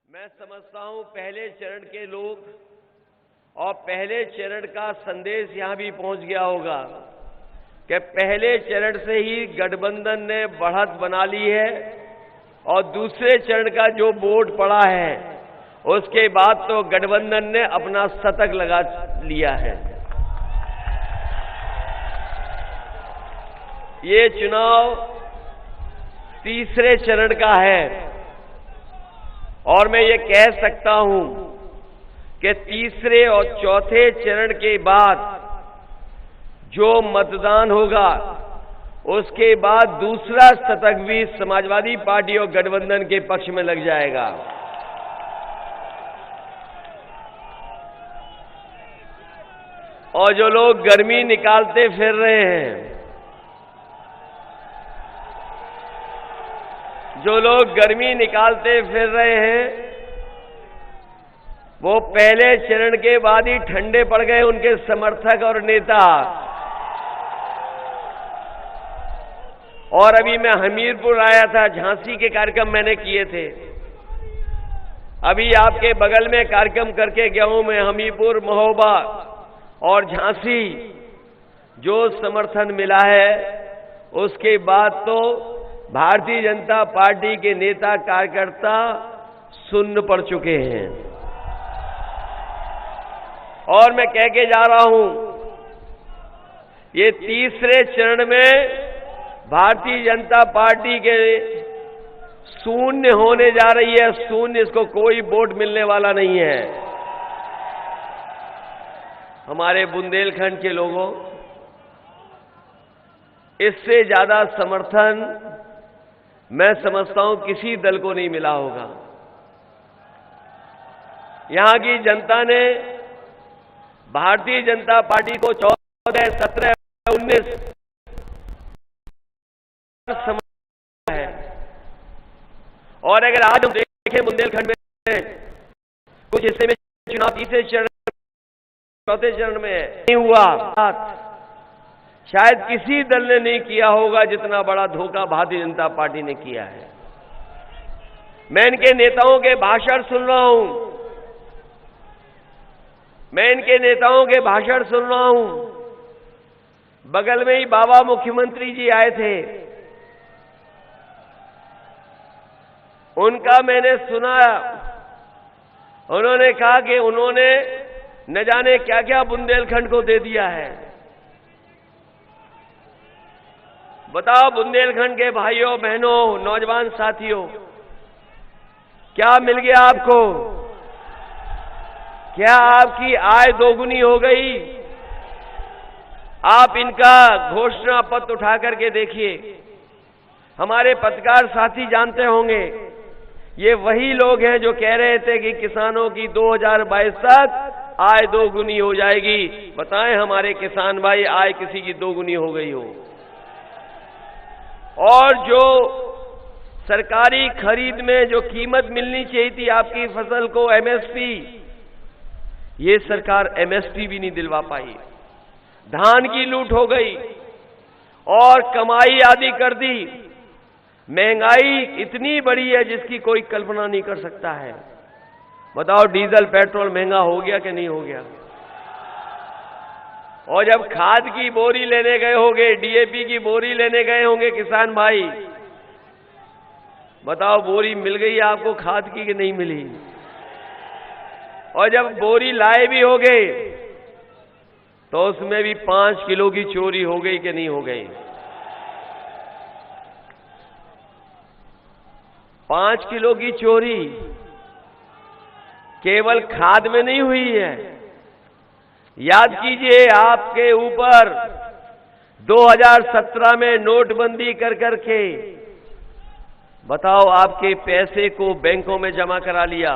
मैं समझता हूं पहले चरण के लोग और पहले चरण का संदेश यहां भी पहुंच गया होगा कि पहले चरण से ही गठबंधन ने बढ़त बना ली है और दूसरे चरण का जो वोट पड़ा है उसके बाद तो गठबंधन ने अपना शतक लगा लिया है। ये चुनाव तीसरे चरण का है और मैं ये कह सकता हूं कि तीसरे और चौथे चरण के बाद जो मतदान होगा उसके बाद दूसरा शतक भी समाजवादी पार्टी और गठबंधन के पक्ष में लग जाएगा। और जो लोग गर्मी निकालते फिर रहे हैं, जो लोग गर्मी निकालते फिर रहे हैं, वो पहले चरण के बाद ही ठंडे पड़ गए उनके समर्थक और नेता। और अभी मैं हमीरपुर आया था, झांसी के कार्यक्रम मैंने किए थे। अभी आपके बगल में कार्यक्रम करके गया हूं मैं, हमीरपुर, महोबा और झांसी। जो समर्थन मिला है उसके बाद तो भारतीय जनता पार्टी के नेता कार्यकर्ता सुन्न पड़ चुके हैं। और मैं कह के जा रहा हूं, ये तीसरे चरण में भारतीय जनता पार्टी के शून्य होने जा रही है। शून्य, इसको कोई वोट मिलने वाला नहीं है। हमारे बुंदेलखंड के लोगों, इससे ज्यादा समर्थन मैं समझता हूं किसी दल को नहीं मिला होगा। यहां की जनता ने भारतीय जनता पार्टी को 14, 17, 19 समझा है। और अगर आज हम देखें बुंदेलखंड में कुछ हिस्से में चुनाव तीसरे चरण, चौथे चरण में नहीं हुआ, शायद किसी दल ने नहीं किया होगा जितना बड़ा धोखा भारतीय जनता पार्टी ने किया है। मैं इनके नेताओं के भाषण सुन रहा हूं, मैं इनके नेताओं के भाषण सुन रहा हूं। बगल में ही बाबा मुख्यमंत्री जी आए थे, उनका मैंने सुना। उन्होंने कहा कि उन्होंने न जाने क्या क्या बुंदेलखंड को दे दिया है। बताओ बुंदेलखंड के भाइयों बहनों, नौजवान साथियों, क्या मिल गया आपको? क्या आपकी आय दोगुनी हो गई? आप इनका घोषणा पत्र उठा करके देखिए। हमारे पत्रकार साथी जानते होंगे, ये वही लोग हैं जो कह रहे थे कि किसानों की 2022 तक आय दोगुनी हो जाएगी। बताएं हमारे किसान भाई, आय किसी की दोगुनी हो गई हो? और जो सरकारी खरीद में जो कीमत मिलनी चाहिए थी आपकी फसल को, एमएसपी, ये सरकार एमएसपी भी नहीं दिलवा पाई। धान की लूट हो गई और कमाई आदि कर दी। महंगाई इतनी बड़ी है जिसकी कोई कल्पना नहीं कर सकता है। बताओ डीजल पेट्रोल महंगा हो गया कि नहीं हो गया? और जब खाद की बोरी लेने गए होंगे, डीएपी की बोरी लेने गए होंगे किसान भाई, बताओ बोरी मिल गई आपको खाद की कि नहीं मिली? और जब बोरी लाए भी होंगे तो उसमें भी 5 किलो की चोरी हो गई कि नहीं हो गई? 5 किलो की चोरी केवल खाद में नहीं हुई है। याद कीजिए, आपके ऊपर 2017 में नोटबंदी कर करके बताओ आपके पैसे को बैंकों में जमा करा लिया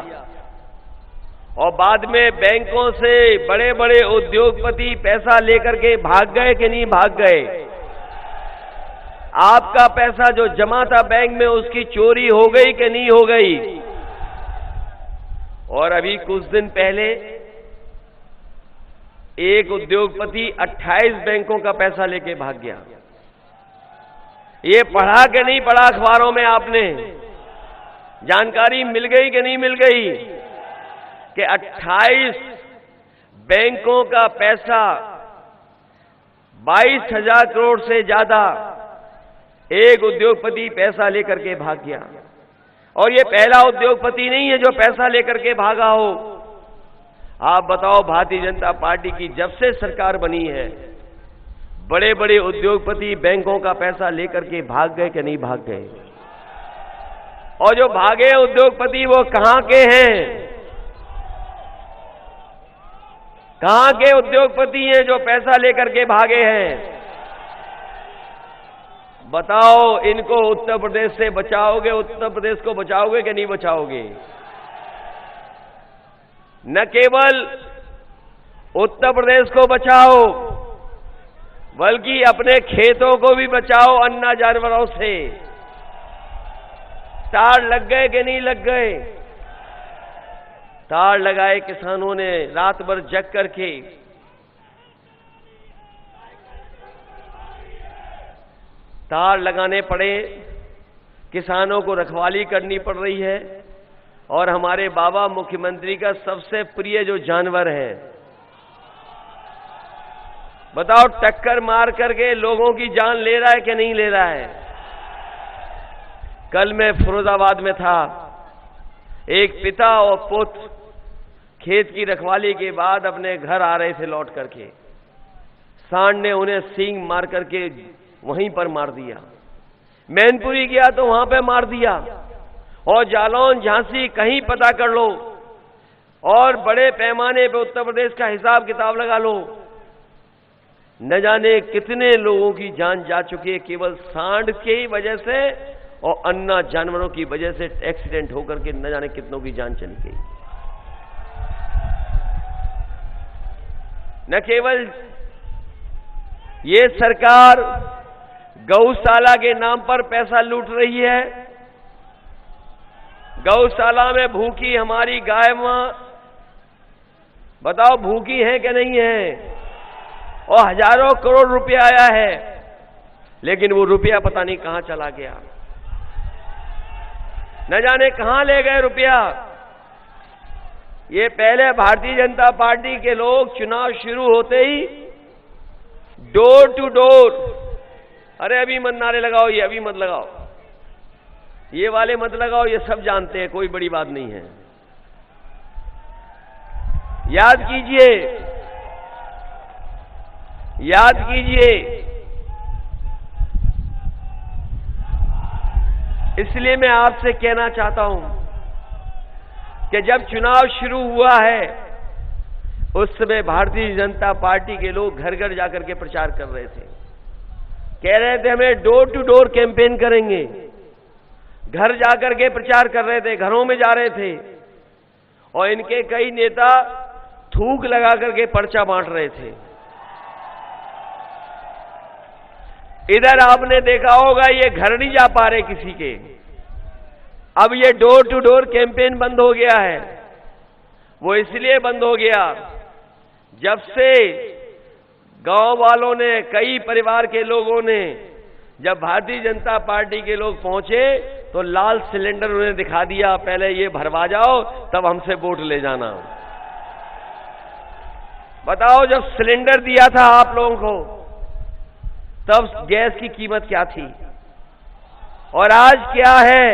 और बाद में बैंकों से बड़े बड़े उद्योगपति पैसा लेकर के भाग गए कि नहीं भाग गए? आपका पैसा जो जमा था बैंक में, उसकी चोरी हो गई कि नहीं हो गई? और अभी कुछ दिन पहले एक उद्योगपति 28 बैंकों का पैसा लेके भाग गया। ये पढ़ा कि नहीं पढ़ा अखबारों में आपने? जानकारी मिल गई कि नहीं मिल गई कि 28 बैंकों का पैसा 22,000 करोड़ से ज्यादा एक उद्योगपति पैसा लेकर के भाग गया। और ये पहला उद्योगपति नहीं है जो पैसा लेकर के भागा हो। आप बताओ, भारतीय जनता पार्टी की जब से सरकार बनी है, बड़े बड़े उद्योगपति बैंकों का पैसा लेकर के भाग गए कि नहीं भाग गए? और जो भागे उद्योगपति वो कहां के हैं? कहां के उद्योगपति हैं जो पैसा लेकर के भागे हैं? बताओ, इनको उत्तर प्रदेश से बचाओगे? उत्तर प्रदेश को बचाओगे कि नहीं बचाओगे? न केवल उत्तर प्रदेश को बचाओ, बल्कि अपने खेतों को भी बचाओ अन्ना जानवरों से। तार लग गए कि नहीं लग गए? तार लगाए किसानों ने रात भर जग करके। तार लगाने पड़े, किसानों को रखवाली करनी पड़ रही है। और हमारे बाबा मुख्यमंत्री का सबसे प्रिय जो जानवर है, बताओ, टक्कर मार करके लोगों की जान ले रहा है कि नहीं ले रहा है? कल मैं फिरोजाबाद में था। एक पिता और पुत्र खेत की रखवाली के बाद अपने घर आ रहे थे लौट करके। सांड ने उन्हें सींग मार करके वहीं पर मार दिया। मैनपुरी गया तो वहां पे मार दिया। और जालौन, झांसी, कहीं पता कर लो और बड़े पैमाने पे उत्तर प्रदेश का हिसाब किताब लगा लो, न जाने कितने लोगों की जान जा चुकी है केवल सांड की ही वजह से और अन्ना जानवरों की वजह से एक्सीडेंट होकर के न जाने कितनों की जान चली गई। न केवल ये सरकार गौशाला के नाम पर पैसा लूट रही है। गौशाला में भूखी हमारी गाय मां, बताओ भूखी है कि नहीं है? और हजारों करोड़ रुपया आया है, लेकिन वो रुपया पता नहीं कहां चला गया, न जाने कहां ले गए रुपया। ये पहले भारतीय जनता पार्टी के लोग चुनाव शुरू होते ही डोर टू डोर, अरे अभी मत नारे लगाओ, ये अभी मत लगाओ, ये वाले मत लगाओ, ये सब जानते हैं, कोई बड़ी बात नहीं है। याद कीजिए, याद कीजिए। इसलिए मैं आपसे कहना चाहता हूं कि जब चुनाव शुरू हुआ है उस समय भारतीय जनता पार्टी के लोग घर घर जाकर के प्रचार कर रहे थे। कह रहे थे हमें डोर टू डोर कैंपेन करेंगे। घर जाकर के प्रचार कर रहे थे, घरों में जा रहे थे। और इनके कई नेता थूक लगा करके पर्चा बांट रहे थे। इधर आपने देखा होगा ये घर नहीं जा पा रहे किसी के। अब ये डोर टू डोर कैंपेन बंद हो गया है। वो इसलिए बंद हो गया जब से गांव वालों ने, कई परिवार के लोगों ने, जब भारतीय जनता पार्टी के लोग पहुंचे तो लाल सिलेंडर उन्हें दिखा दिया, पहले ये भरवा जाओ तब हमसे वोट ले जाना। बताओ, जब सिलेंडर दिया था आप लोगों को तब गैस की कीमत क्या थी और आज क्या है?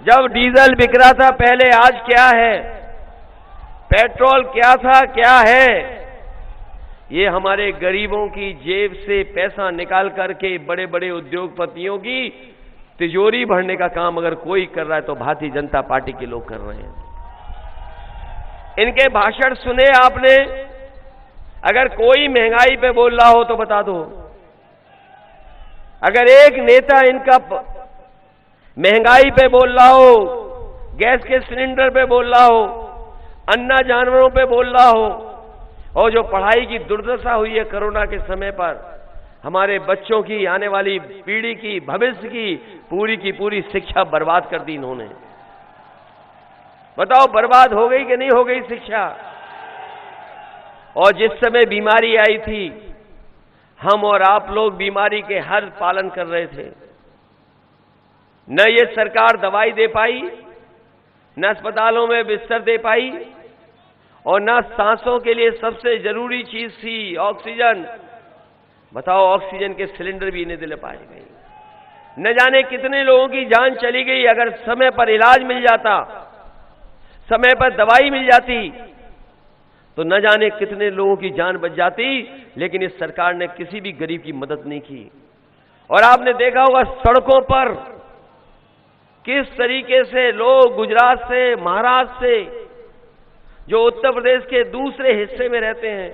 जब डीजल बिक रहा था पहले, आज क्या है? पेट्रोल क्या था, क्या है? ये हमारे गरीबों की जेब से पैसा निकाल करके बड़े बड़े उद्योगपतियों की तिजोरी भरने का काम अगर कोई कर रहा है तो भारतीय जनता पार्टी के लोग कर रहे हैं। इनके भाषण सुने आपने? अगर कोई महंगाई पे बोल रहा हो तो बता दो। अगर एक नेता इनका महंगाई पे बोल रहा हो, गैस के सिलेंडर पे बोल रहा हो, अन्ना जानवरों पे बोल रहा हो, और जो पढ़ाई की दुर्दशा हुई है कोरोना के समय पर, हमारे बच्चों की, आने वाली पीढ़ी की, भविष्य की पूरी शिक्षा बर्बाद कर दी इन्होंने। बताओ, बर्बाद हो गई कि नहीं हो गई शिक्षा? और जिस समय बीमारी आई थी, हम और आप लोग बीमारी के हर पालन कर रहे थे। न ये सरकार दवाई दे पाई, न अस्पतालों में बिस्तर दे पाई, और न सांसों के लिए सबसे जरूरी चीज थी ऑक्सीजन। बताओ, ऑक्सीजन के सिलेंडर भी इन्हें दिले पाए गए। न जाने कितने लोगों की जान चली गई। अगर समय पर इलाज मिल जाता, समय पर दवाई मिल जाती, तो न जाने कितने लोगों की जान बच जाती। लेकिन इस सरकार ने किसी भी गरीब की मदद नहीं की। और आपने देखा होगा सड़कों पर किस तरीके से लोग गुजरात से, महाराष्ट्र से, जो उत्तर प्रदेश के दूसरे हिस्से में रहते हैं,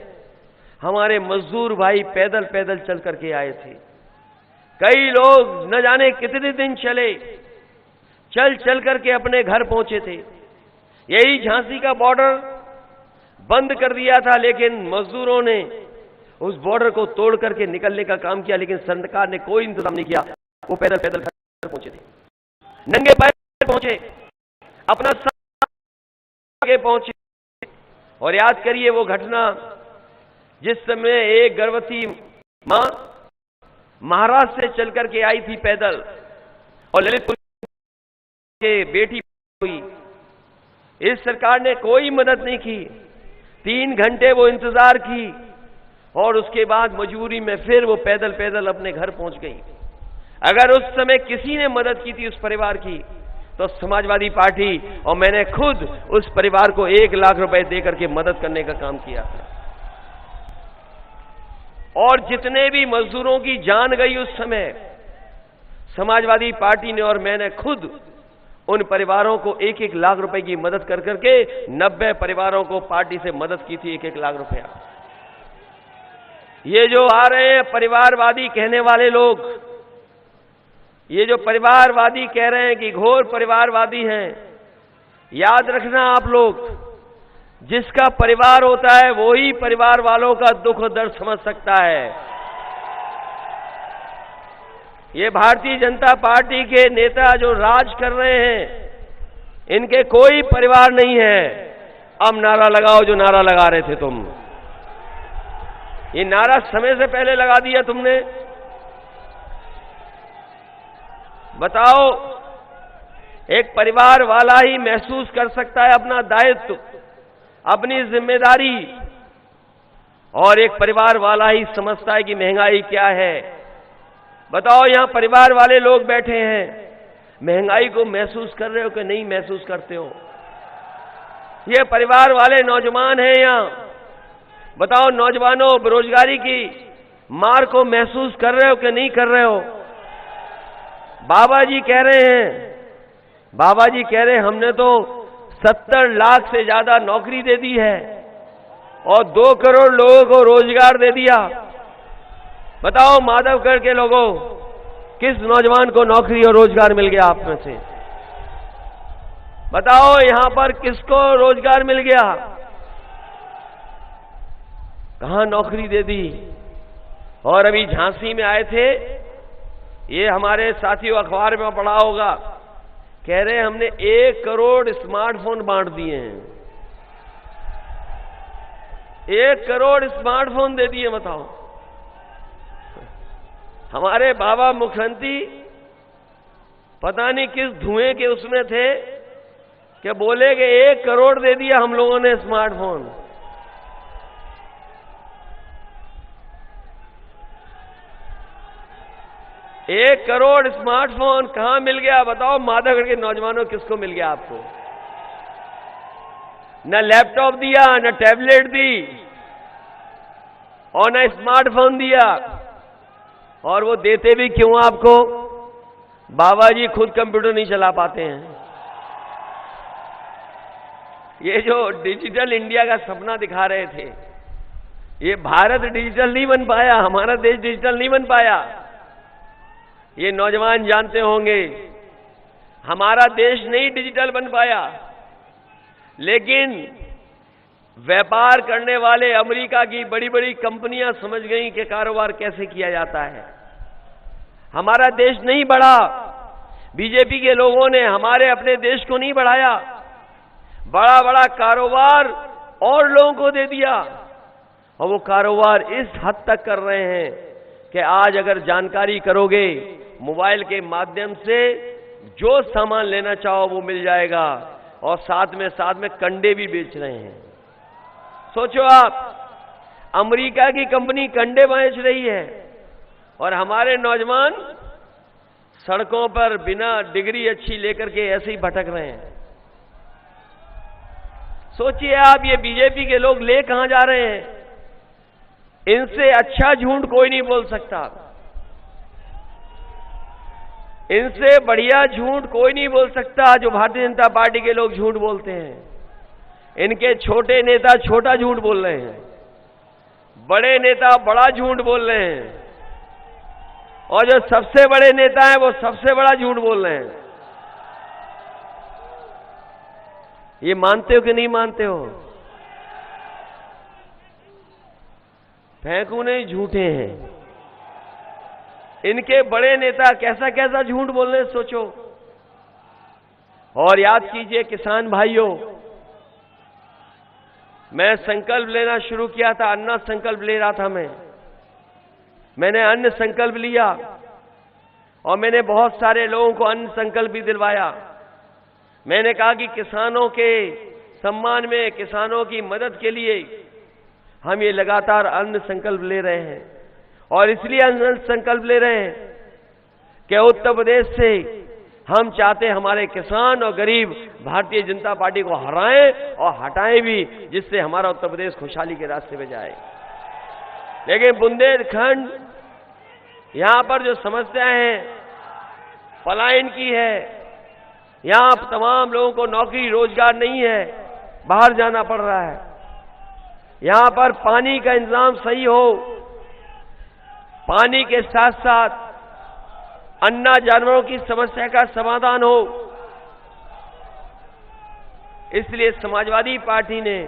हमारे मजदूर भाई पैदल पैदल चल करके आए थे। कई लोग न जाने कितने दिन चले, चल चल करके अपने घर पहुंचे थे। यही झांसी का बॉर्डर बंद कर दिया था, लेकिन मजदूरों ने उस बॉर्डर को तोड़ करके निकलने का काम किया, लेकिन सरकार ने कोई इंतजाम नहीं किया। वो पैदल पैदल घर पहुंचे थे, नंगे पैर पहुंचे, अपना आगे पहुंचे। और याद करिए वो घटना जिस समय एक गर्भवती मां महाराष्ट्र से चल करके आई थी पैदल, और ललितपुर के बेटी हुई। इस सरकार ने कोई मदद नहीं की। 3 घंटे वो इंतजार की, और उसके बाद मजबूरी में फिर वो पैदल पैदल अपने घर पहुंच गई। अगर उस समय किसी ने मदद की थी उस परिवार की, तो समाजवादी पार्टी, और मैंने खुद उस परिवार को 1 लाख रुपए देकर के मदद करने का काम किया था। और जितने भी मजदूरों की जान गई उस समय, समाजवादी पार्टी ने और मैंने खुद उन परिवारों को 1-1 लाख रुपए की मदद कर करके 90 परिवारों को पार्टी से मदद की थी, 1-1 लाख रुपया। ये जो आ रहे हैं परिवारवादी कहने वाले लोग, ये जो परिवारवादी कह रहे हैं कि घोर परिवारवादी हैं, याद रखना आप लोग, जिसका परिवार होता है वो ही परिवार वालों का दुख और दर्द समझ सकता है। ये भारतीय जनता पार्टी के नेता जो राज कर रहे हैं, इनके कोई परिवार नहीं है। अब नारा लगाओ जो नारा लगा रहे थे तुम। ये नारा समय से पहले लगा दिया तुमने। बताओ, एक परिवार वाला ही महसूस कर सकता है अपना दायित्व, अपनी जिम्मेदारी, और एक परिवार वाला ही समझता है कि महंगाई क्या है। बताओ, यहां परिवार वाले लोग बैठे हैं, महंगाई को महसूस कर रहे हो कि नहीं महसूस करते हो? ये परिवार वाले नौजवान हैं यहां। बताओ नौजवानों, बेरोजगारी की मार को महसूस कर रहे हो कि नहीं कर रहे हो? बाबा जी कह रहे हैं, बाबा जी कह रहे हैं हमने तो 70 लाख से ज्यादा नौकरी दे दी है और 2 करोड़ लोगों को रोजगार दे दिया। बताओ माधवगढ़ के लोगों, किस नौजवान को नौकरी और रोजगार मिल गया आप में से? बताओ यहां पर किसको रोजगार मिल गया? कहां नौकरी दे दी? और अभी झांसी में आए थे, ये हमारे साथियों अखबार में पढ़ा होगा, कह रहे हैं हमने 1 करोड़ स्मार्टफोन बांट दिए हैं। 1 करोड़ स्मार्टफोन दे दिए। बताओ, हमारे बाबा मुख्यमंत्री पता नहीं किस धुएं के उसमें थे कि बोले कि 1 करोड़ दे दिया हम लोगों ने स्मार्टफोन। एक करोड़ स्मार्टफोन कहां मिल गया? बताओ माधवगढ़ के नौजवानों, किसको मिल गया आपको? न लैपटॉप दिया, न टैबलेट दी, और न स्मार्टफोन दिया। और वो देते भी क्यों आपको? बाबा जी खुद कंप्यूटर नहीं चला पाते हैं। ये जो डिजिटल इंडिया का सपना दिखा रहे थे, ये भारत डिजिटल नहीं बन पाया, हमारा देश डिजिटल नहीं बन पाया। ये नौजवान जानते होंगे, हमारा देश नहीं डिजिटल बन पाया। लेकिन व्यापार करने वाले अमेरिका की बड़ी बड़ी कंपनियां समझ गई कि कारोबार कैसे किया जाता है। हमारा देश नहीं बढ़ा। बीजेपी के लोगों ने हमारे अपने देश को नहीं बढ़ाया, बड़ा बड़ा कारोबार और लोगों को दे दिया। और वो कारोबार इस हद तक कर रहे हैं कि आज अगर जानकारी करोगे मोबाइल के माध्यम से, जो सामान लेना चाहो वो मिल जाएगा, और साथ में कंडे भी बेच रहे हैं। सोचो आप, अमेरिका की कंपनी कंडे बेच रही है और हमारे नौजवान सड़कों पर बिना डिग्री अच्छी लेकर के ऐसे ही भटक रहे हैं। सोचिए आप, ये बीजेपी के लोग ले कहां जा रहे हैं? इनसे अच्छा झूठ कोई नहीं बोल सकता, इनसे बढ़िया झूठ कोई नहीं बोल सकता जो भारतीय जनता पार्टी के लोग झूठ बोलते हैं। इनके छोटे नेता छोटा झूठ बोल रहे हैं, बड़े नेता बड़ा झूठ बोल रहे हैं, और जो सबसे बड़े नेता हैं वो सबसे बड़ा झूठ बोल रहे हैं। ये मानते हो कि नहीं मानते हो? फेंकू नहीं, झूठे हैं। इनके बड़े नेता कैसा कैसा झूठ बोल रहे हैं, सोचो। और याद कीजिए किसान भाइयों, मैं संकल्प लेना शुरू किया था, अन्न संकल्प ले रहा था मैंने अन्न संकल्प लिया और मैंने बहुत सारे लोगों को अन्न संकल्प भी दिलवाया। मैंने कहा कि किसानों के सम्मान में, किसानों की मदद के लिए हम ये लगातार अन्न संकल्प ले रहे हैं, और इसलिए अन्न संकल्प ले रहे हैं कि उत्तर प्रदेश से हम चाहते हैं हमारे किसान और गरीब भारतीय जनता पार्टी को हराएं और हटाएं भी, जिससे हमारा उत्तर प्रदेश खुशहाली के रास्ते पे जाए। लेकिन बुंदेलखंड, यहां पर जो समस्याएं हैं पलायन की है, यहां तमाम लोगों को नौकरी रोजगार नहीं है, बाहर जाना पड़ रहा है। यहां पर पानी का इंतजाम सही हो, पानी के साथ साथ अन्ना जानवरों की समस्या का समाधान हो। इसलिए समाजवादी पार्टी ने,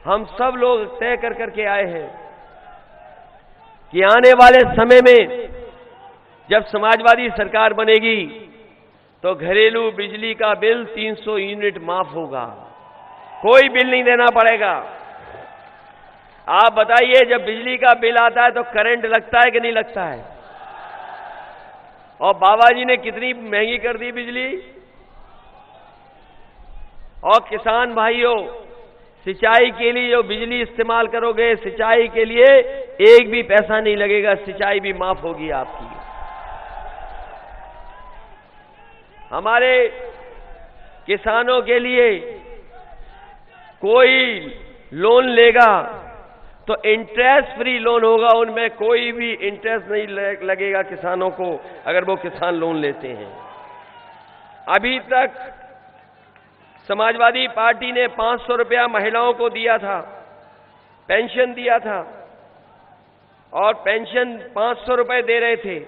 हम सब लोग तय कर करके आए हैं कि आने वाले समय में जब समाजवादी सरकार बनेगी तो घरेलू बिजली का बिल 300 यूनिट माफ होगा, कोई बिल नहीं देना पड़ेगा। आप बताइए, जब बिजली का बिल आता है तो करंट लगता है कि नहीं लगता है? और बाबा जी ने कितनी महंगी कर दी बिजली। और किसान भाइयों, सिंचाई के लिए जो बिजली इस्तेमाल करोगे, सिंचाई के लिए एक भी पैसा नहीं लगेगा, सिंचाई भी माफ होगी आपकी। हमारे किसानों के लिए कोई लोन लेगा तो इंटरेस्ट फ्री लोन होगा, उनमें कोई भी इंटरेस्ट नहीं लगेगा किसानों को अगर वो किसान लोन लेते हैं। अभी तक समाजवादी पार्टी ने 500 रुपया महिलाओं को दिया था, पेंशन दिया था, और पेंशन 500 रुपए दे रहे थे।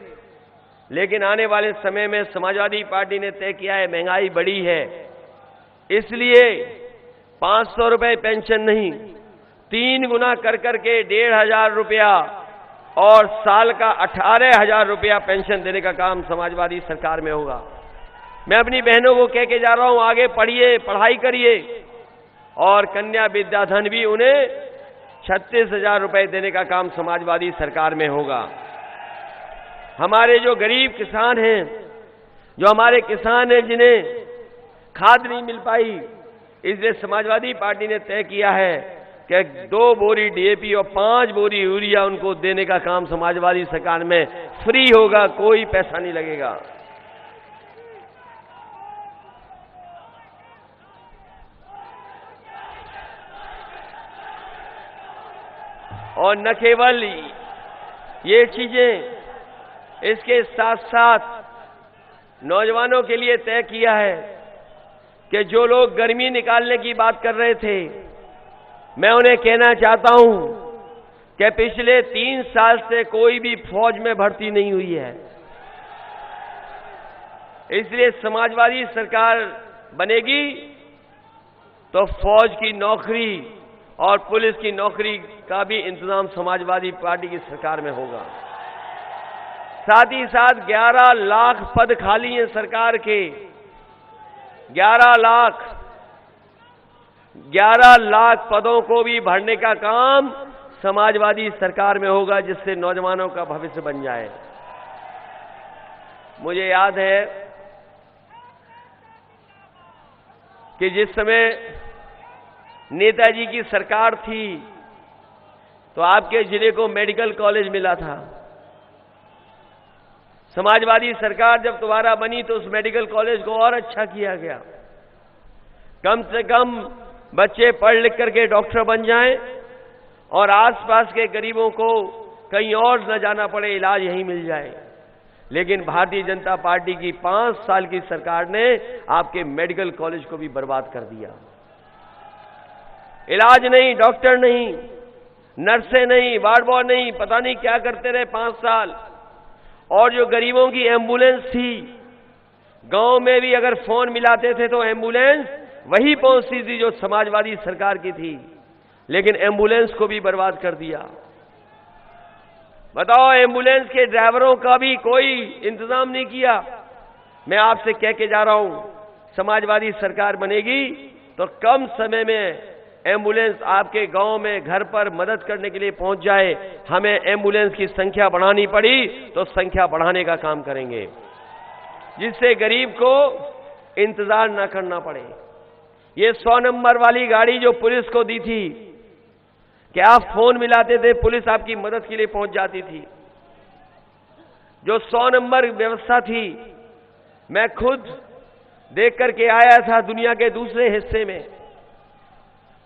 लेकिन आने वाले समय में समाजवादी पार्टी ने तय किया है, महंगाई बढ़ी है, इसलिए 500 रुपए पेंशन नहीं, 3 गुना कर करके 1500 रुपया और साल का 18,000 रुपया पेंशन देने का काम समाजवादी सरकार में होगा। मैं अपनी बहनों को कह के जा रहा हूं, आगे पढ़िए, पढ़ाई करिए, और कन्या विद्याधन भी उन्हें 36,000 रुपए देने का काम समाजवादी सरकार में होगा। हमारे जो गरीब किसान हैं, जो हमारे किसान हैं जिन्हें खाद नहीं मिल पाई, इसलिए समाजवादी पार्टी ने तय किया है कि 2 बोरी डीएपी और 5 बोरी यूरिया उनको देने का काम समाजवादी सरकार में फ्री होगा, कोई पैसा नहीं लगेगा। और न केवल ये चीजें, इसके साथ साथ नौजवानों के लिए तय किया है कि जो लोग गर्मी निकालने की बात कर रहे थे, मैं उन्हें कहना चाहता हूं कि पिछले 3 साल से कोई भी फौज में भर्ती नहीं हुई है। इसलिए समाजवादी सरकार बनेगी तो फौज की नौकरी और पुलिस की नौकरी का भी इंतजाम समाजवादी पार्टी की सरकार में होगा। साथ ही साथ 11 लाख पद खाली हैं सरकार के, 11 लाख पदों को भी भरने का काम समाजवादी सरकार में होगा, जिससे नौजवानों का भविष्य बन जाए। मुझे याद है कि जिस समय नेताजी की सरकार थी तो आपके जिले को मेडिकल कॉलेज मिला था। समाजवादी सरकार जब दोबारा बनी तो उस मेडिकल कॉलेज को और अच्छा किया गया। कम से कम बच्चे पढ़ लिख करके डॉक्टर बन जाएं और आसपास के गरीबों को कहीं और न जाना पड़े, इलाज यहीं मिल जाए। लेकिन भारतीय जनता पार्टी की 5 साल की सरकार ने आपके मेडिकल कॉलेज को भी बर्बाद कर दिया। इलाज नहीं, डॉक्टर नहीं, नर्सें नहीं, वार्ड बॉय नहीं, पता नहीं क्या करते रहे 5 साल। और जो गरीबों की एम्बुलेंस थी, गांव में भी अगर फोन मिलाते थे तो एम्बुलेंस वही पहुंचती थी जो समाजवादी सरकार की थी, लेकिन एम्बुलेंस को भी बर्बाद कर दिया। बताओ, एम्बुलेंस के ड्राइवरों का भी कोई इंतजाम नहीं किया। मैं आपसे कह के जा रहा हूं, समाजवादी सरकार बनेगी तो कम समय में एम्बुलेंस आपके गांव में घर पर मदद करने के लिए पहुंच जाए। हमें एम्बुलेंस की संख्या बढ़ानी पड़ी तो संख्या बढ़ाने का काम करेंगे, जिससे गरीब को इंतजार न करना पड़े। ये 100 नंबर वाली गाड़ी जो पुलिस को दी थी, क्या आप फोन मिलाते थे पुलिस आपकी मदद के लिए पहुंच जाती थी। जो 100 नंबर व्यवस्था थी, मैं खुद देख करके आया था दुनिया के दूसरे हिस्से में।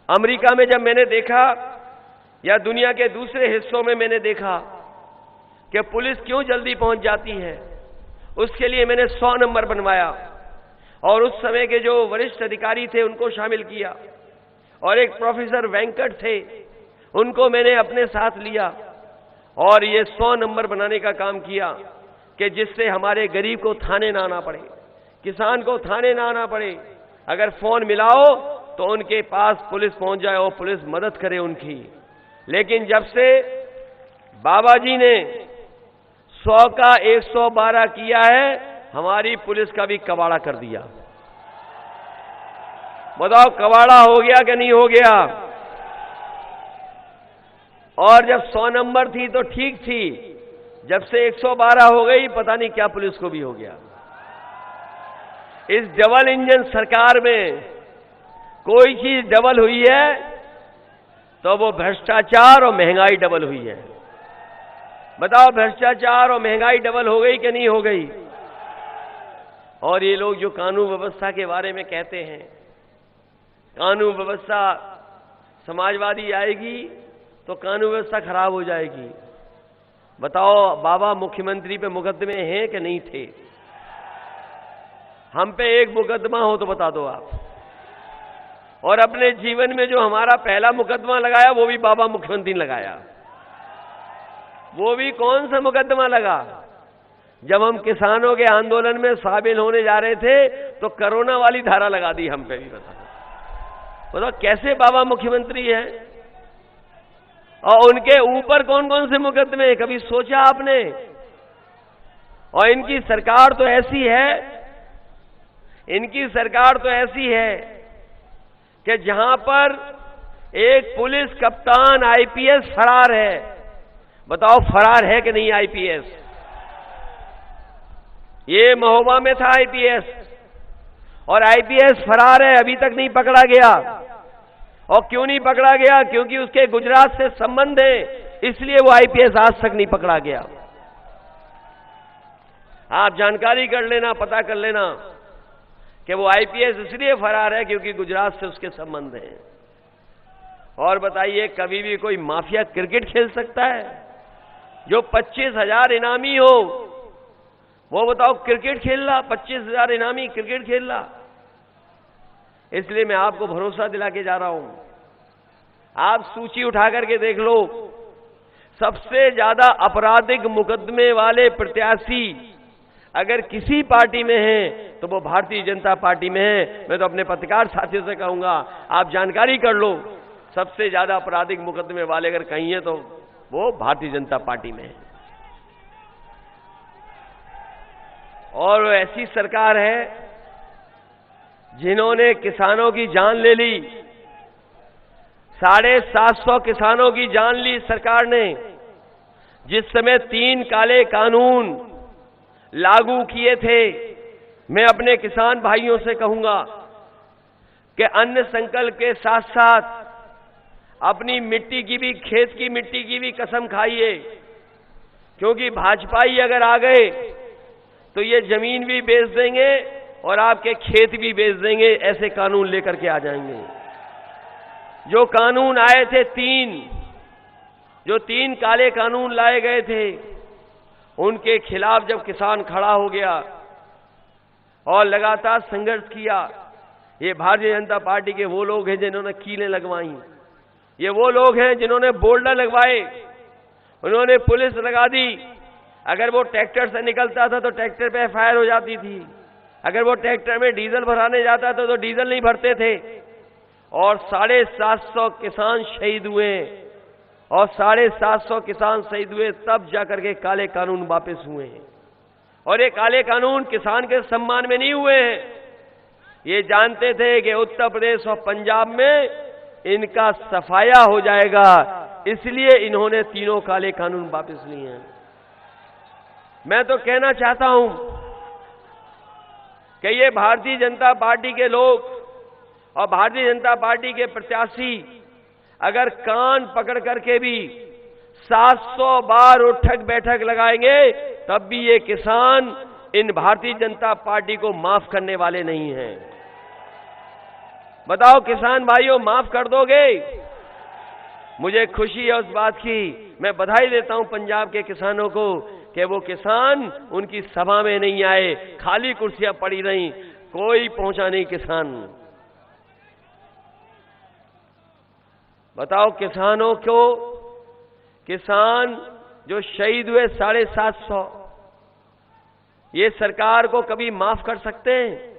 अमेरिका में जब मैंने देखा या दुनिया के दूसरे हिस्सों में मैंने देखा कि पुलिस क्यों जल्दी पहुंच जाती है, उसके लिए मैंने 100 नंबर बनवाया और उस समय के जो वरिष्ठ अधिकारी थे उनको शामिल किया और एक प्रोफेसर वेंकट थे, उनको मैंने अपने साथ लिया और ये 100 नंबर बनाने का काम किया कि जिससे हमारे गरीब को थाने ना आना पड़े, किसान को थाने ना आना पड़े। अगर फोन मिलाओ तो उनके पास पुलिस पहुंच जाए और पुलिस मदद करे उनकी। लेकिन जब से बाबा जी ने 100 का 112 किया है, हमारी पुलिस का भी कबाड़ा कर दिया। बताओ, कबाड़ा हो गया कि नहीं हो गया। और जब 100 नंबर थी तो ठीक थी, जब से 112 हो गई पता नहीं क्या पुलिस को भी हो गया। इस डबल इंजन सरकार में कोई चीज डबल हुई है तो वो भ्रष्टाचार और महंगाई डबल हुई है। बताओ, भ्रष्टाचार और महंगाई डबल हो गई कि नहीं हो गई। और ये लोग जो कानून व्यवस्था के बारे में कहते हैं, कानून व्यवस्था समाजवादी आएगी तो कानून व्यवस्था खराब हो जाएगी। बताओ, बाबा मुख्यमंत्री पे मुकदमे हैं कि नहीं थे। हम पे एक मुकदमा हो तो बता दो आप। और अपने जीवन में जो हमारा पहला मुकदमा लगाया वो भी बाबा मुख्यमंत्री ने लगाया। वो भी कौन सा मुकदमा लगा? जब हम किसानों के आंदोलन में शामिल होने जा रहे थे तो कोरोना वाली धारा लगा दी हम पे भी। बताओ कैसे बाबा मुख्यमंत्री है और उनके ऊपर कौन कौन से मुकदमे, कभी सोचा आपने? और इनकी सरकार तो ऐसी है, इनकी सरकार तो ऐसी है कि जहां पर एक पुलिस कप्तान आईपीएस फरार है। बताओ, फरार है कि नहीं आईपीएस? ये महोबा में था आईपीएस और आईपीएस फरार है, अभी तक नहीं पकड़ा गया। और क्यों नहीं पकड़ा गया? क्योंकि उसके गुजरात से संबंध है, इसलिए वो आईपीएस आज तक नहीं पकड़ा गया। आप जानकारी कर लेना, पता कर लेना कि वो आईपीएस इसलिए फरार है क्योंकि गुजरात से उसके संबंध हैं। और बताइए, कभी भी कोई माफिया क्रिकेट खेल सकता है? जो 25,000 इनामी हो वो बताओ क्रिकेट खेल रहा, 25,000 इनामी क्रिकेट खेल रहा। इसलिए मैं आपको भरोसा दिला के जा रहा हूं, आप सूची उठा करके देख लो, सबसे ज्यादा आपराधिक मुकदमे वाले प्रत्याशी अगर किसी पार्टी में हैं तो वो भारतीय जनता पार्टी में है। मैं तो अपने पत्रकार साथियों से कहूंगा, आप जानकारी कर लो, सबसे ज्यादा आपराधिक मुकदमे वाले अगर कहीं है तो वो भारतीय जनता पार्टी में है। और ऐसी सरकार है जिन्होंने किसानों की जान ले ली, 750 किसानों की जान ली सरकार ने। जिस समय 3 काले कानून लागू किए थे, मैं अपने किसान भाइयों से कहूंगा, कि अन्न संकल्प के साथ साथ अपनी मिट्टी की भी, खेत की मिट्टी की भी कसम खाइए, क्योंकि भाजपाई अगर आ गए तो ये जमीन भी बेच देंगे और आपके खेत भी बेच देंगे। ऐसे कानून लेकर के आ जाएंगे। जो कानून आए थे जो तीन काले कानून लाए गए थे, उनके खिलाफ जब किसान खड़ा हो गया और लगातार संघर्ष किया, ये भारतीय जनता पार्टी के वो लोग हैं जिन्होंने कीलें लगवाई, ये वो लोग हैं जिन्होंने बोल्डर लगवाए, उन्होंने पुलिस लगा दी। अगर वो ट्रैक्टर से निकलता था तो ट्रैक्टर पे एफआईआर हो जाती थी, अगर वो ट्रैक्टर में डीजल भराने जाता था तो डीजल नहीं भरते थे। और 750 किसान शहीद हुए, और 750 किसान शहीद हुए, तब जाकर के काले कानून वापस हुए। और ये काले कानून किसान के सम्मान में नहीं हुए हैं। ये जानते थे कि उत्तर प्रदेश और पंजाब में इनका सफाया हो जाएगा, इसलिए इन्होंने तीनों काले कानून वापस लिए हैं। मैं तो कहना चाहता हूं कि ये भारतीय जनता पार्टी के लोग और भारतीय जनता पार्टी के प्रत्याशी अगर कान पकड़ करके भी 700 बार उठक बैठक लगाएंगे, तब भी ये किसान इन भारतीय जनता पार्टी को माफ करने वाले नहीं हैं। बताओ किसान भाइयों, माफ कर दोगे? मुझे खुशी है उस बात की। मैं बधाई देता हूं पंजाब के किसानों को कि वो किसान उनकी सभा में नहीं आए, खाली कुर्सियां पड़ी रहीं, कोई पहुंचा नहीं किसान। बताओ किसानों को, किसान जो शहीद हुए 750, ये सरकार को कभी माफ कर सकते हैं?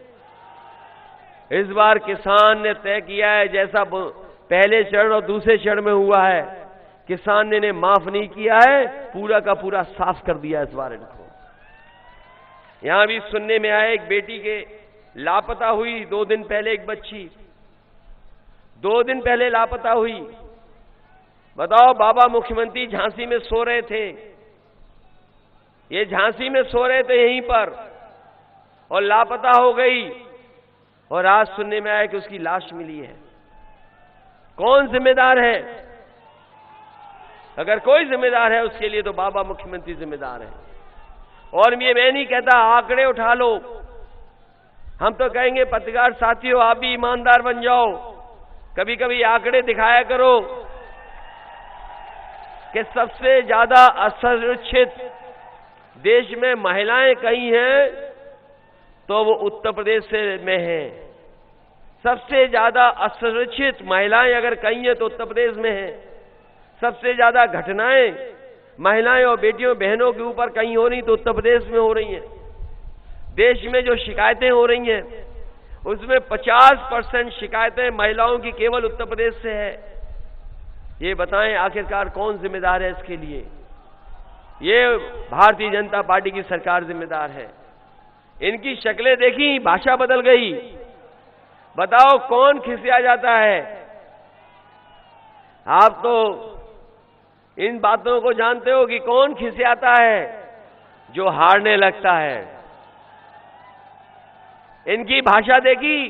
इस बार किसान ने तय किया है, जैसा पहले चरण और दूसरे चरण में हुआ है, किसान ने इन्हें माफ नहीं किया है, पूरा का पूरा साफ कर दिया इस बार इनको। यहां भी सुनने में आया, एक बेटी के लापता हुई 2 दिन पहले, एक बच्ची 2 दिन पहले लापता हुई। बताओ, बाबा मुख्यमंत्री झांसी में सो रहे थे, ये झांसी में सो रहे थे यहीं पर, और लापता हो गई, और आज सुनने में आया कि उसकी लाश मिली है। कौन जिम्मेदार है? अगर कोई जिम्मेदार है उसके लिए तो बाबा मुख्यमंत्री जिम्मेदार है। और ये मैं नहीं कहता आंकड़े उठा लो, हम तो कहेंगे पत्रकार साथियों, आप भी ईमानदार बन जाओ, कभी कभी आंकड़े दिखाया करो कि सबसे ज्यादा असुरक्षित देश में महिलाएं कहीं हैं तो वो उत्तर प्रदेश में हैं। सबसे ज्यादा असुरक्षित महिलाएं अगर कहीं हैं तो उत्तर प्रदेश में हैं। सबसे ज्यादा घटनाएं महिलाएं और बेटियों बहनों के ऊपर कहीं हो रही तो उत्तर प्रदेश में हो रही हैं। देश में जो शिकायतें हो रही हैं उसमें 50% शिकायतें महिलाओं की केवल उत्तर प्रदेश से है। ये बताएं आखिरकार कौन जिम्मेदार है इसके लिए? ये भारतीय जनता पार्टी की सरकार जिम्मेदार है। इनकी शक्लें देखी, भाषा बदल गई। बताओ कौन खिसिया जाता है? आप तो इन बातों को जानते हो कि कौन खिसियाता है? जो हारने लगता है। इनकी भाषा देखी,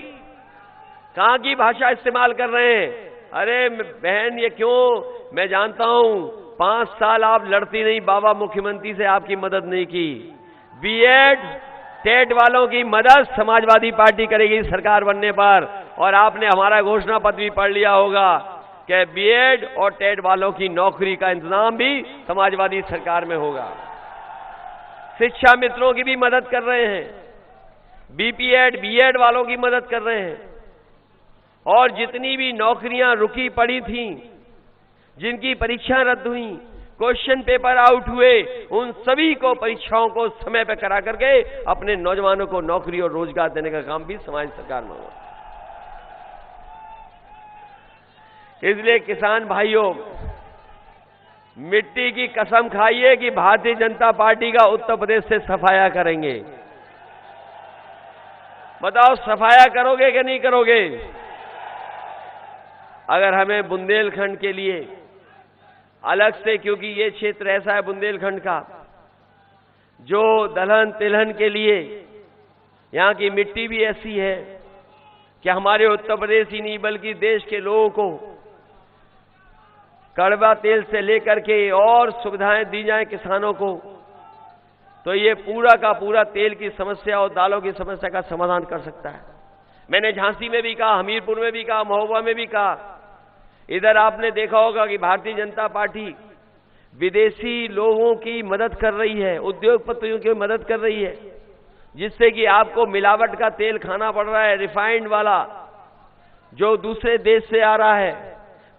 कहां की भाषा इस्तेमाल कर रहे हैं? अरे बहन, ये क्यों? मैं जानता हूं 5 साल आप लड़ती नहीं, बाबा मुख्यमंत्री से आपकी मदद नहीं की। बीएड टेट वालों की मदद समाजवादी पार्टी करेगी सरकार बनने पर, और आपने हमारा घोषणा पत्र भी पढ़ लिया होगा कि बीएड और टेट वालों की नौकरी का इंतजाम भी समाजवादी सरकार में होगा। शिक्षा मित्रों की भी मदद कर रहे हैं, बीपीएड बीएड वालों की मदद कर रहे हैं, और जितनी भी नौकरियां रुकी पड़ी थीं, जिनकी परीक्षा रद्द हुई, क्वेश्चन पेपर आउट हुए, उन सभी को परीक्षाओं को समय पर करा करके अपने नौजवानों को नौकरी और रोजगार देने का काम भी समाज सरकार में होगा। इसलिए किसान भाइयों, मिट्टी की कसम खाइए कि भारतीय जनता पार्टी का उत्तर प्रदेश से सफाया करेंगे। बताओ सफाया करोगे कि नहीं करोगे? अगर हमें बुंदेलखंड के लिए अलग से, क्योंकि ये क्षेत्र ऐसा है बुंदेलखंड का जो दलहन तिलहन के लिए, यहां की मिट्टी भी ऐसी है, कि हमारे उत्तर प्रदेश ही नहीं बल्कि देश के लोगों को कड़वा तेल से लेकर के और सुविधाएं दी जाएं किसानों को, तो ये पूरा का पूरा तेल की समस्या और दालों की समस्या का समाधान कर सकता है। मैंने झांसी में भी कहा, हमीरपुर में भी कहा, महोबा में भी कहा। इधर आपने देखा होगा कि भारतीय जनता पार्टी विदेशी लोगों की मदद कर रही है, उद्योगपतियों की मदद कर रही है, जिससे कि आपको मिलावट का तेल खाना पड़ रहा है, रिफाइंड वाला जो दूसरे देश से आ रहा है,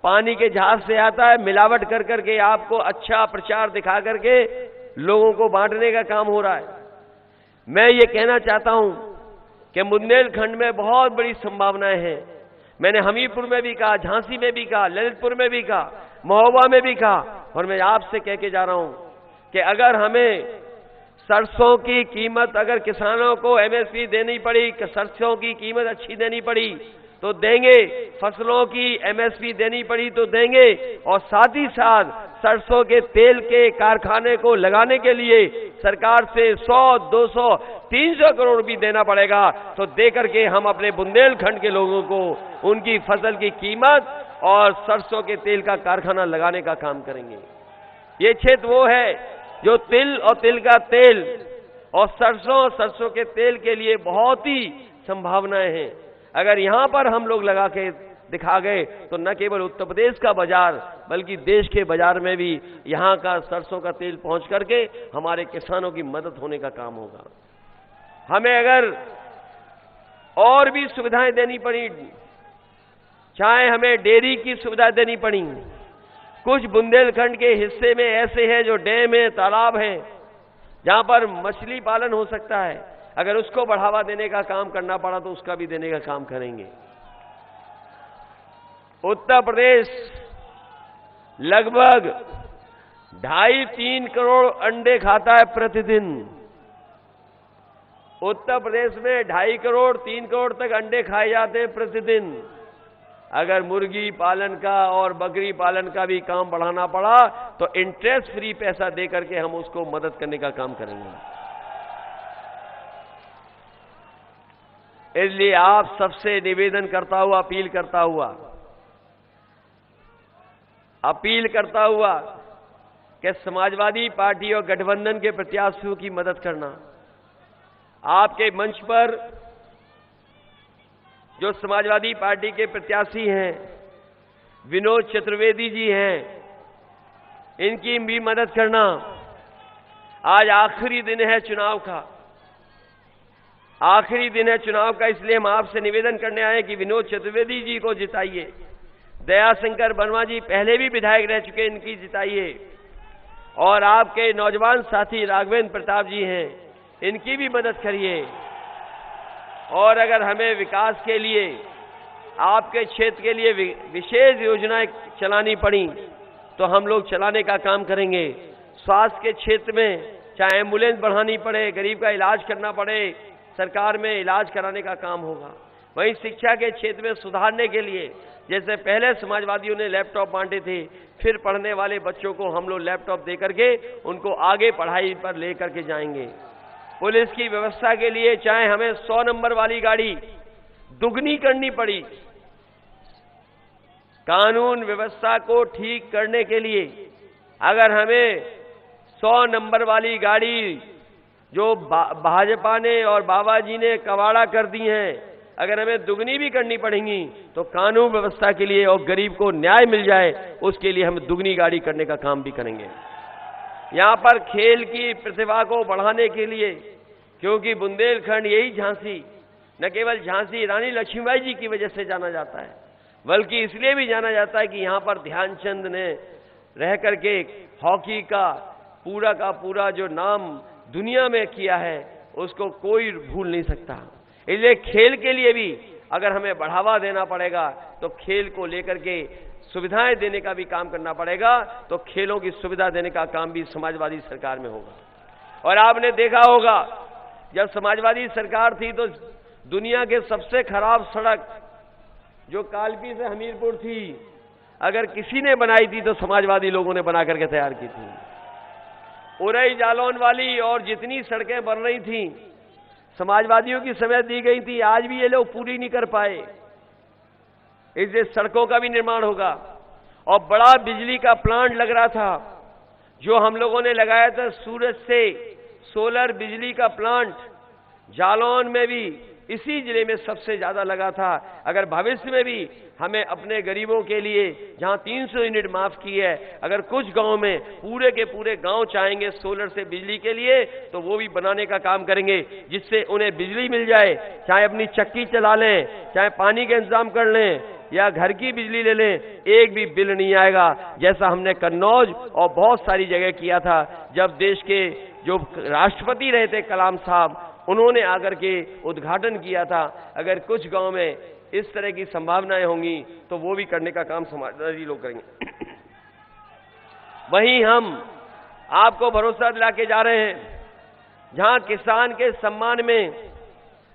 पानी के जहाज से आता है, मिलावट कर करके आपको अच्छा प्रचार दिखा करके लोगों को बांटने का काम हो रहा है। मैं ये कहना चाहता हूं कि बुंदेलखंड में बहुत बड़ी संभावनाएं हैं। मैंने हमीरपुर में भी कहा, झांसी में भी कहा, ललितपुर में भी कहा, महोबा में भी कहा, और मैं आपसे कह के जा रहा हूं कि अगर हमें सरसों की कीमत, अगर किसानों को एमएसपी देनी पड़ी, सरसों की कीमत अच्छी देनी पड़ी तो देंगे, फसलों की एमएसपी देनी पड़ी तो देंगे, और साथ ही साथ सरसों के तेल के कारखाने को लगाने के लिए सरकार से 100, 200, 300 करोड़ भी देना पड़ेगा, तो देकर के हम अपने बुंदेलखंड के लोगों को उनकी फसल की कीमत और सरसों के तेल का कारखाना लगाने का काम करेंगे। ये क्षेत्र वो है जो तिल और तिल का तेल और सरसों के तेल के लिए बहुत ही संभावनाएं हैं। अगर यहां पर हम लोग लगा के दिखा गए तो न केवल उत्तर प्रदेश का बाजार बल्कि देश के बाजार में भी यहां का सरसों का तेल पहुंच करके हमारे किसानों की मदद होने का काम होगा। हमें अगर और भी सुविधाएं देनी पड़ी, चाहे हमें डेयरी की सुविधा देनी पड़ी, कुछ बुंदेलखंड के हिस्से में ऐसे हैं जो डैम है, तालाब है, जहां पर मछली पालन हो सकता है, अगर उसको बढ़ावा देने का काम करना पड़ा तो उसका भी देने का काम करेंगे। उत्तर प्रदेश लगभग 2.5-3 करोड़ अंडे खाता है प्रतिदिन। उत्तर प्रदेश में 2.5 करोड़ 3 करोड़ तक अंडे खाए जाते हैं प्रतिदिन। अगर मुर्गी पालन का और बकरी पालन का भी काम बढ़ाना पड़ा तो इंटरेस्ट फ्री पैसा दे करके हम उसको मदद करने का काम करेंगे। इसलिए आप सबसे निवेदन करता हुआ, अपील करता हुआ कि समाजवादी पार्टी और गठबंधन के प्रत्याशियों की मदद करना। आपके मंच पर जो समाजवादी पार्टी के प्रत्याशी हैं, विनोद चतुर्वेदी जी हैं, इनकी भी मदद करना। आज आखिरी दिन है चुनाव का, इसलिए हम आपसे निवेदन करने आए कि विनोद चतुर्वेदी जी को जिताइए। दयाशंकर वर्मा जी पहले भी विधायक रह चुके, इनकी जिताइए। और आपके नौजवान साथी राघवेंद्र प्रताप जी हैं, इनकी भी मदद करिए। और अगर हमें विकास के लिए, आपके क्षेत्र के लिए विशेष योजनाएं चलानी पड़ी तो हम लोग चलाने का काम करेंगे। स्वास्थ्य के क्षेत्र में चाहे एम्बुलेंस बढ़ानी पड़े, गरीब का इलाज करना पड़े, सरकार में इलाज कराने का काम होगा। वहीं शिक्षा के क्षेत्र में सुधारने के लिए, जैसे पहले समाजवादियों ने लैपटॉप बांटे थे, फिर पढ़ने वाले बच्चों को हम लोग लैपटॉप दे करके उनको आगे पढ़ाई पर ले करके जाएंगे। पुलिस की व्यवस्था के लिए चाहे हमें 100 नंबर वाली गाड़ी दुगनी करनी पड़ी, कानून व्यवस्था को ठीक करने के लिए अगर हमें 100 नंबर वाली गाड़ी जो भाजपा ने और बाबा जी ने कबाड़ा कर दी हैं, अगर हमें दुगनी भी करनी पड़ेंगी तो कानून व्यवस्था के लिए और गरीब को न्याय मिल जाए उसके लिए हम दुगनी गाड़ी करने का काम भी करेंगे। यहां पर खेल की प्रतिभा को बढ़ाने के लिए, क्योंकि बुंदेलखंड यही झांसी, न केवल झांसी रानी लक्ष्मीबाई जी की वजह से जाना जाता है, बल्कि इसलिए भी जाना जाता है कि यहां पर ध्यानचंद ने रह करके हॉकी का पूरा जो नाम दुनिया में किया है उसको कोई भूल नहीं सकता। इसलिए खेल के लिए भी अगर हमें बढ़ावा देना पड़ेगा तो खेल को लेकर के सुविधाएं देने का भी काम करना पड़ेगा, तो खेलों की सुविधा देने का काम भी समाजवादी सरकार में होगा। और आपने देखा होगा जब समाजवादी सरकार थी तो दुनिया के सबसे खराब सड़क जो कालपी से हमीरपुर थी, अगर किसी ने बनाई थी तो समाजवादी लोगों ने बना करके तैयार की थी। उरई जालौन वाली और जितनी सड़कें बन रही थी समाजवादियों की समय दी गई थी, आज भी ये लोग पूरी नहीं कर पाए। इससे सड़कों का भी निर्माण होगा। और बड़ा बिजली का प्लांट लग रहा था जो हम लोगों ने लगाया था, सूरज से सोलर बिजली का प्लांट जालौन में भी इसी जिले में सबसे ज्यादा लगा था। अगर भविष्य में भी हमें अपने गरीबों के लिए जहां 300 यूनिट माफ की है, अगर कुछ गांव में पूरे के पूरे गांव चाहेंगे सोलर से बिजली के लिए, तो वो भी बनाने का काम करेंगे, जिससे उन्हें बिजली मिल जाए। चाहे अपनी चक्की चला लें, चाहे पानी का इंतजाम कर लें, या घर की बिजली ले लें, एक भी बिल नहीं आएगा। जैसा हमने कन्नौज और बहुत सारी जगह किया था। जब देश के जो राष्ट्रपति रहे थे कलाम साहब, उन्होंने आकर के उद्घाटन किया था। अगर कुछ गांव में इस तरह की संभावनाएं होंगी तो वो भी करने का काम समाजवादी लोग करेंगे। वहीं हम आपको भरोसा दिला के जा रहे हैं, जहां किसान के सम्मान में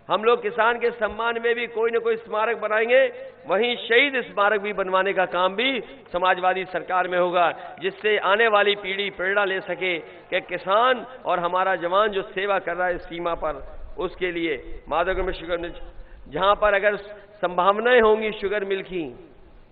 हम लोग किसान के सम्मान में भी कोई न कोई स्मारक बनाएंगे, वहीं शहीद स्मारक भी बनवाने का काम भी समाजवादी सरकार में होगा, जिससे आने वाली पीढ़ी प्रेरणा ले सके कि किसान और हमारा जवान जो सेवा कर रहा है सीमा पर, उसके लिए माधवगढ़ में शुगर मिल, जहां पर अगर संभावनाएं होंगी शुगर मिल की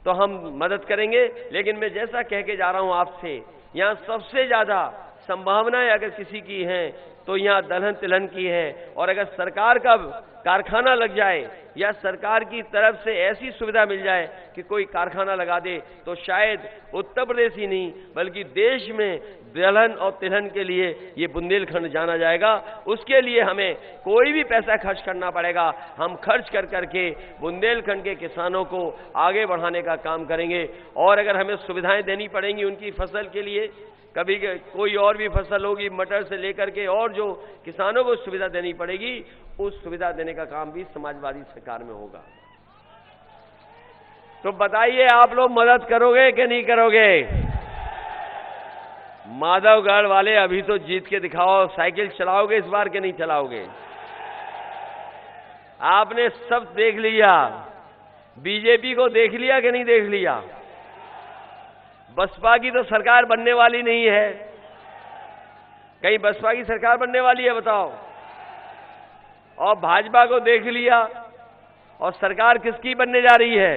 तो हम मदद करेंगे। लेकिन मैं जैसा कह के जा रहा हूं आपसे, यहां सबसे ज्यादा संभावनाएं अगर किसी की हैं तो यहां दलहन तिलहन की है। और अगर सरकार का कारखाना लग जाए या सरकार की तरफ से ऐसी सुविधा मिल जाए कि कोई कारखाना लगा दे, तो शायद उत्तर प्रदेश ही नहीं बल्कि देश में दलहन और तिलहन के लिए ये बुंदेलखंड जाना जाएगा। उसके लिए हमें कोई भी पैसा खर्च करना पड़ेगा, हम खर्च कर करके बुंदेलखंड के किसानों को आगे बढ़ाने का काम करेंगे। और अगर हमें सुविधाएं देनी पड़ेंगी उनकी फसल के लिए, कभी कोई और भी फसल होगी मटर से लेकर के, और जो किसानों को सुविधा देनी पड़ेगी, उस सुविधा देने का काम भी समाजवादी सरकार में होगा। तो बताइए आप लोग मदद करोगे कि नहीं करोगे? माधवगढ़ वाले अभी तो जीत के दिखाओ, साइकिल चलाओगे इस बार के नहीं चलाओगे? आपने सब देख लिया, बीजेपी को देख लिया कि नहीं देख लिया? बसपा की तो सरकार बनने वाली नहीं है। कहीं बसपा की सरकार बनने वाली है बताओ? और भाजपा को देख लिया, और सरकार किसकी बनने जा रही है?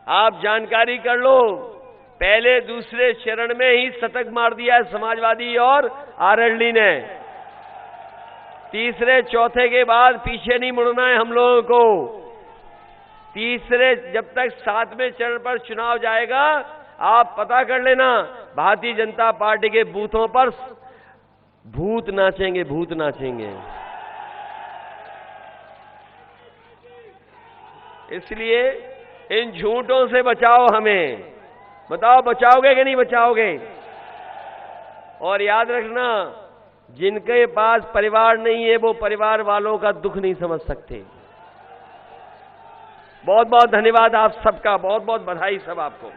आप जानकारी कर लो, पहले दूसरे चरण में ही शतक मार दिया है समाजवादी और आरएलडी ने। तीसरे चौथे के बाद पीछे नहीं मुड़ना है हम लोगों को। तीसरे जब तक 7वें चरण पर चुनाव जाएगा, आप पता कर लेना, भारतीय जनता पार्टी के बूथों पर भूत नाचेंगे, भूत नाचेंगे। इसलिए इन झूठों से बचाओ हमें। बताओ बचाओगे कि नहीं बचाओगे? और याद रखना, जिनके पास परिवार नहीं है वो परिवार वालों का दुख नहीं समझ सकते। बहुत बहुत धन्यवाद आप सबका, बहुत बहुत बधाई सब आपको।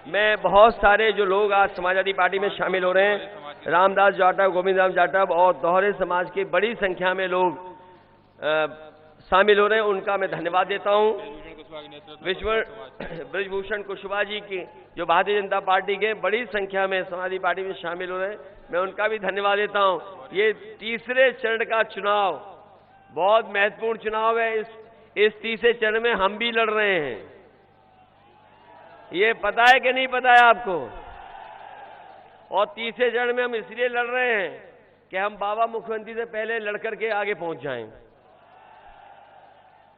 मैं बहुत सारे जो लोग आज समाजवादी पार्टी में शामिल हो रहे हैं, रामदास जाटव, गोविंद राम जाटव और दोहरे समाज के बड़ी संख्या में लोग शामिल हो रहे हैं, उनका मैं धन्यवाद देता हूं। ब्रजभूषण कुशवाहा जी की जो भारतीय जनता पार्टी के बड़ी संख्या में समाजवादी पार्टी में शामिल हो रहे हैं, मैं उनका भी धन्यवाद देता हूं। ये तीसरे चरण का चुनाव बहुत महत्वपूर्ण चुनाव है। इस तीसरे चरण में हम भी लड़ रहे हैं। ये पता है कि नहीं पता है आपको? और तीसरे चरण में हम इसलिए लड़ रहे हैं कि हम बाबा मुख्यमंत्री से पहले लड़कर के आगे पहुंच जाएं।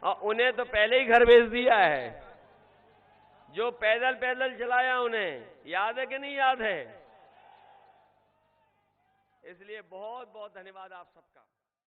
और उन्हें तो पहले ही घर भेज दिया है। जो पैदल पैदल चलाया उन्हें याद है कि नहीं याद है? इसलिए बहुत बहुत धन्यवाद आप सबका।